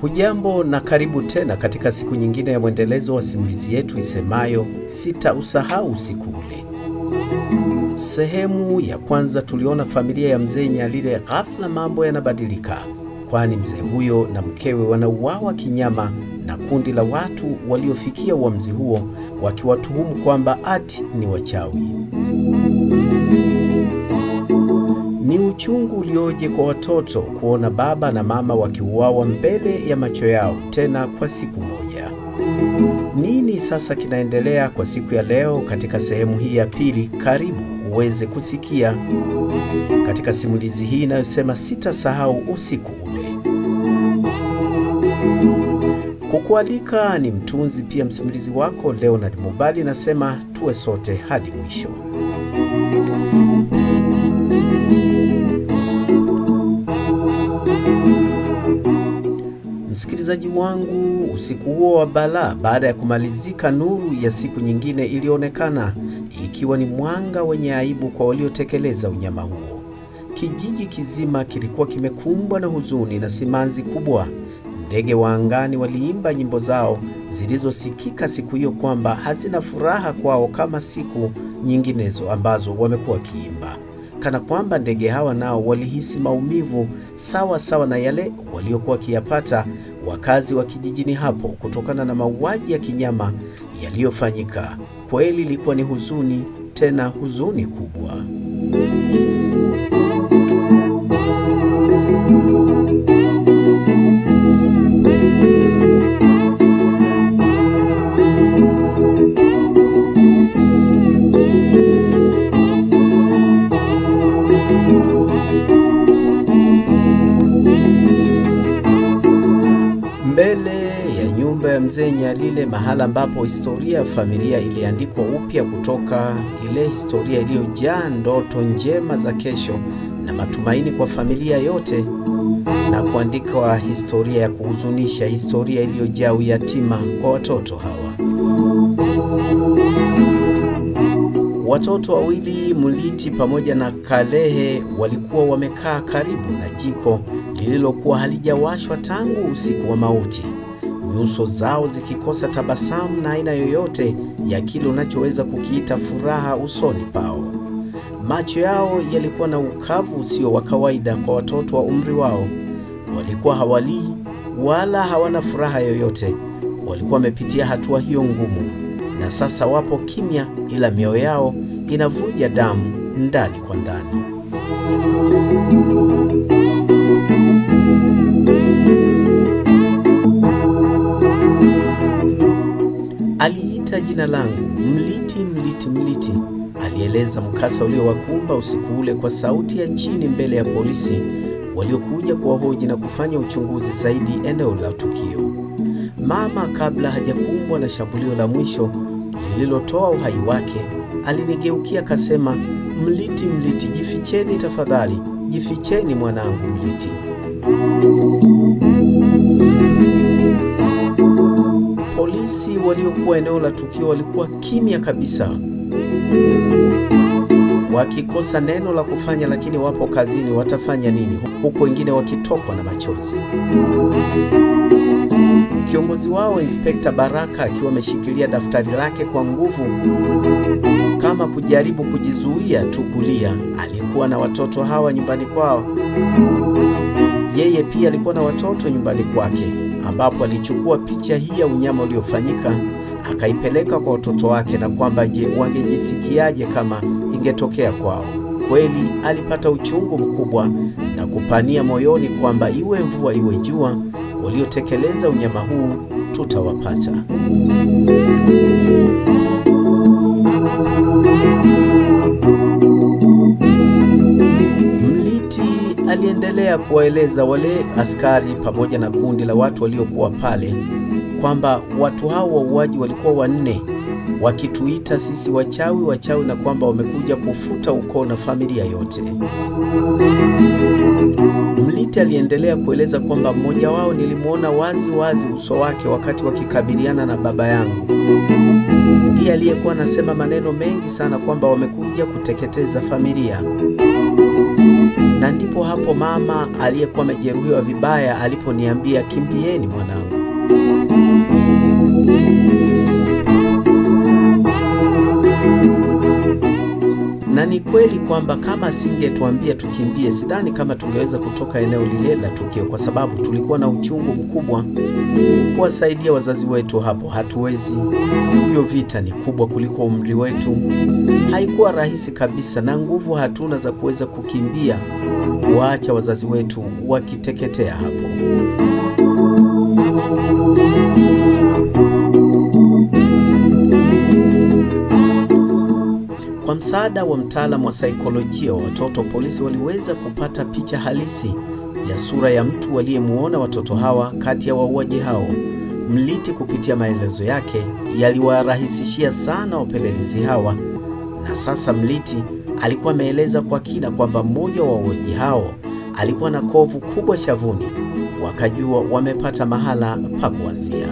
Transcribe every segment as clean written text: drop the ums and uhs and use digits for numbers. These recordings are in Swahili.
Hujambo na karibu tena katika siku nyingine ya mwendelezo wa simulizi yetu isemayo Sitausahau usiku ule. Sehemu ya kwanza tuliona familia ya mzee Nyalile ghafla mambo yanabadilika, kwani mzee huyo na mkewe wanauawa kinyama na kundi la watu waliofikia uamuzi huo wakiwatuhumu kwamba ati ni wachawi. Ni uchungu ulioje kwa watoto kuona baba na mama wakiuawa mbele ya macho yao, tena kwa siku moja. Nini sasa kinaendelea kwa siku ya leo katika sehemu hii ya pili? Karibu uweze kusikia katika simulizi hii inayosema Sitasahau usiku ule. Kukualika ni mtunzi pia msimulizi wako Leonard Mubali, nasema tuwe sote hadi mwisho. Msikilizaji wangu, usiku huo wa balaa, baada ya kumalizika, nuru ya siku nyingine ilionekana, ikiwa ni mwanga wenye aibu kwa waliotekeleza unyama huo. Kijiji kizima kilikuwa kimekumbwa na huzuni na simanzi kubwa. Ndege wa angani waliimba nyimbo zao zilizosikika siku hiyo kwamba hazina furaha kwao kama siku nyinginezo ambazo wamekuwa kiimba. Kana kwamba ndege hawa nao walihisi maumivu sawa sawa na yale waliokuwa kiyapata wakazi wa kijijini hapo kutokana na mauaji ya kinyama yaliyofanyika. Kweli ilikuwa ni huzuni, tena huzuni kubwa. Mbele ya nyumba ya mzee Nyalile, mahala ambapo historia ya familia iliandikwa upya kutoka ile historia iliyojaa ndoto njema za kesho na matumaini kwa familia yote, na kuandikwa historia ya kuhuzunisha, historia iliyojaa uyatima kwa watoto hawa. Watoto wawili, Muliti pamoja na Kalehe, walikuwa wamekaa karibu na jiko lililokuwa halijawashwa tangu usiku wa mauti, nyuso zao zikikosa tabasamu na aina yoyote ya kile unachoweza kukiita furaha usoni pao. Macho yao yalikuwa na ukavu usio wa kawaida kwa watoto wa umri wao. Walikuwa hawalii wala hawana furaha yoyote. Walikuwa wamepitia hatua hiyo ngumu, na sasa wapo kimya, ila mioyo yao inavuja damu ndani kwa ndani. Aliita jina langu, Mliti, Mliti, Mliti. Alieleza mkasa uliowakumba usiku ule kwa sauti ya chini mbele ya polisi waliokuja kuwahoji na kufanya uchunguzi zaidi eneo la tukio. Mama, kabla hajakumbwa na shambulio la mwisho lililotoa uhai wake, alinigeukia kasema, Mliti, Mliti, jificheni tafadhali, jificheni mwanangu Mliti. Polisi waliokuwa eneo la tukio walikuwa kimya kabisa, wakikosa neno la kufanya, lakini wapo kazini, watafanya nini? Huku wengine wakitokwa na machozi. Kiongozi wao Inspekta Baraka akiwa ameshikilia daftari lake kwa nguvu kama kujaribu kujizuia tu kulia. Alikuwa na watoto hawa nyumbani kwao. Yeye pia alikuwa na watoto nyumbani kwake, ambapo alichukua picha hii ya unyama uliofanyika akaipeleka kwa watoto wake, na kwamba je, wangejisikiaje kama ingetokea kwao. Kweli alipata uchungu mkubwa na kupania moyoni kwamba iwe mvua iwe jua, waliotekeleza unyama huu tutawapata. Mliti aliendelea kuwaeleza wale askari pamoja na kundi la watu waliokuwa pale kwamba watu hao wauaji walikuwa 4, wakituita sisi wachawi, wachawi, na kwamba wamekuja kufuta ukoo na familia yote. Mliti aliendelea kueleza kwamba mmoja wao nilimuona wazi wazi uso wake wakati wakikabiliana na baba yangu. Ndiye ndiye aliyekuwa anasema maneno mengi sana kwamba wamekuja kuteketeza familia. Na ndipo hapo mama aliyekuwa amejeruhiwa vibaya aliponiambia, kimbieni mwanangu. Na ni kweli kwamba kama asingetuambia tukimbie, sidhani kama tungeweza kutoka eneo lile la tukio, kwa sababu tulikuwa na uchungu mkubwa kuwasaidia wazazi wetu hapo. Hatuwezi, hiyo vita ni kubwa kuliko umri wetu. Haikuwa rahisi kabisa, na nguvu hatuna za kuweza kukimbia kuacha wazazi wetu wakiteketea hapo. Kwa msaada wa mtaalamu wa saikolojia wa watoto, polisi waliweza kupata picha halisi ya sura ya mtu aliyemuona watoto hawa kati ya wauaji hao. Mliti kupitia maelezo yake yaliwarahisishia sana wapelelezi hawa, na sasa Mliti alikuwa ameeleza kwa kina kwamba mmoja wa wauaji hao alikuwa na kovu kubwa shavuni. Wakajua wamepata mahala pa kuanzia.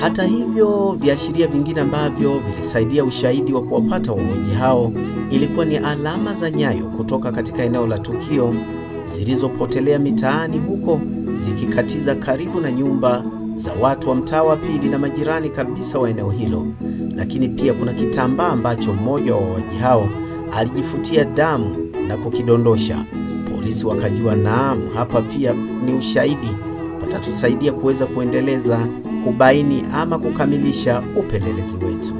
Hata hivyo, viashiria vingine ambavyo vilisaidia ushahidi wa kuwapata wauaji hao ilikuwa ni alama za nyayo kutoka katika eneo la tukio zilizopotelea mitaani huko, zikikatiza karibu na nyumba za watu wa mtaa wa pili na majirani kabisa wa eneo hilo. Lakini pia kuna kitambaa ambacho mmoja wa wauaji hao alijifutia damu na kukidondosha. Polisi wakajua, naam, hapa pia ni ushahidi, patatusaidia kuweza kuendeleza kubaini ama kukamilisha upelelezi wetu.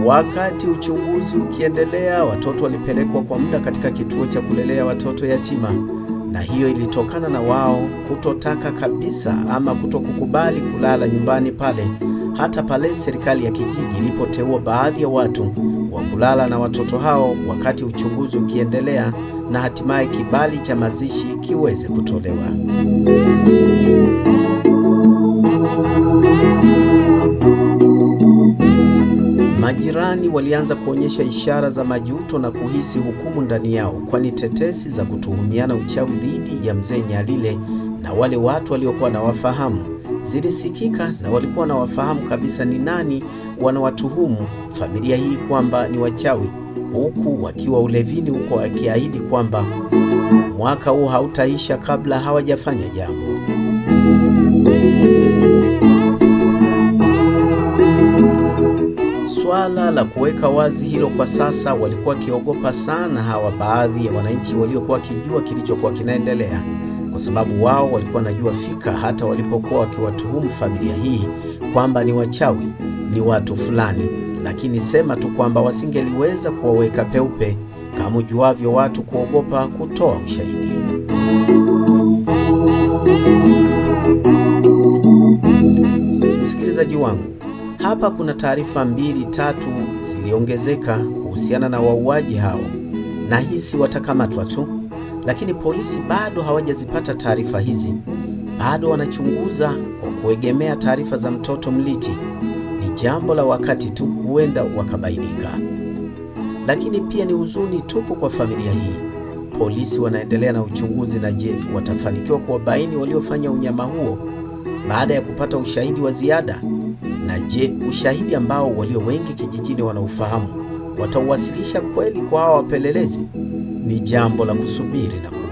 Wakati uchunguzi ukiendelea, watoto walipelekwa kwa muda katika kituo cha kulelea watoto yatima, na hiyo ilitokana na wao kutotaka kabisa ama kutokukubali kulala nyumbani pale, hata pale serikali ya kijiji ilipoteua baadhi ya watu wa kulala na watoto hao wakati uchunguzi ukiendelea, na hatimaye kibali cha mazishi kiweze kutolewa. Majirani walianza kuonyesha ishara za majuto na kuhisi hukumu ndani yao, kwani tetesi za kutuhumiana uchawi dhidi ya mzee Nyalile na wale watu waliokuwa na wafahamu zilisikika, na walikuwa na wafahamu kabisa ni nani wanawatuhumu familia hii kwamba ni wachawi, huku wakiwa ulevini huko akiahidi kwamba mwaka huu hautaisha kabla hawajafanya jambo. Swala la kuweka wazi hilo kwa sasa walikuwa wakiogopa sana hawa baadhi ya wananchi waliokuwa wakijua kilichokuwa kinaendelea, kwa sababu wao walikuwa wanajua fika hata walipokuwa wakiwatuhumu familia hii kwamba ni wachawi, ni watu fulani, lakini sema tu kwamba wasingeliweza kuwaweka peupe kama ujuavyo watu kuogopa kutoa ushahidi. Msikilizaji wangu, hapa kuna taarifa 2-3 ziliongezeka kuhusiana na wauaji hao, na hisi watakamatwa tu, lakini polisi bado hawajazipata taarifa hizi. Bado wanachunguza kwa kuegemea taarifa za mtoto Mliti. Ni jambo la wakati tu, huenda wakabainika. Lakini pia ni huzuni tupu kwa familia hii. Polisi wanaendelea na uchunguzi, na je, watafanikiwa kuwabaini waliofanya unyama huo baada ya kupata ushahidi wa ziada? Na je, ushahidi ambao walio wengi kijijini wanaufahamu watauwasilisha kweli kwa hao wapelelezi? Ni jambo la kusubiri na kuona.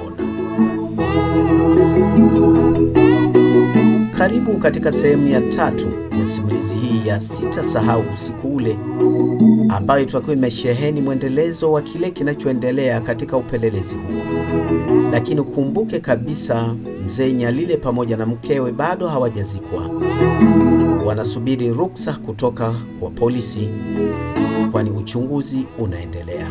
Karibu katika sehemu ya 3 ya simulizi hii ya Sitasahau Usiku Ule, ambayo tutakuwa imesheheni mwendelezo wa kile kinachoendelea katika upelelezi huo. Lakini ukumbuke kabisa, mzee Nyalile pamoja na mkewe bado hawajazikwa. Wanasubiri ruksa kutoka kwa polisi, kwani uchunguzi unaendelea.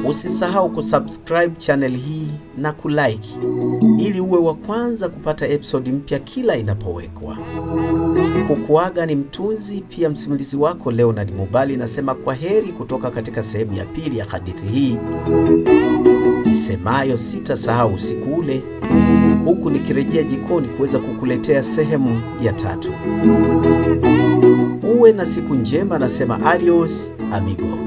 Usisahau kusubscribe channel hii na kulike ili uwe wa kwanza kupata episode mpya kila inapowekwa. Kukuaga ni mtunzi pia msimulizi wako Leonard Mubali, nasema kwa heri kutoka katika sehemu ya 2 ya hadithi hii isemayo Sitasahau Usiku Ule, huku nikirejea jikoni kuweza kukuletea sehemu ya 3. Uwe na siku njema, nasema adios amigo.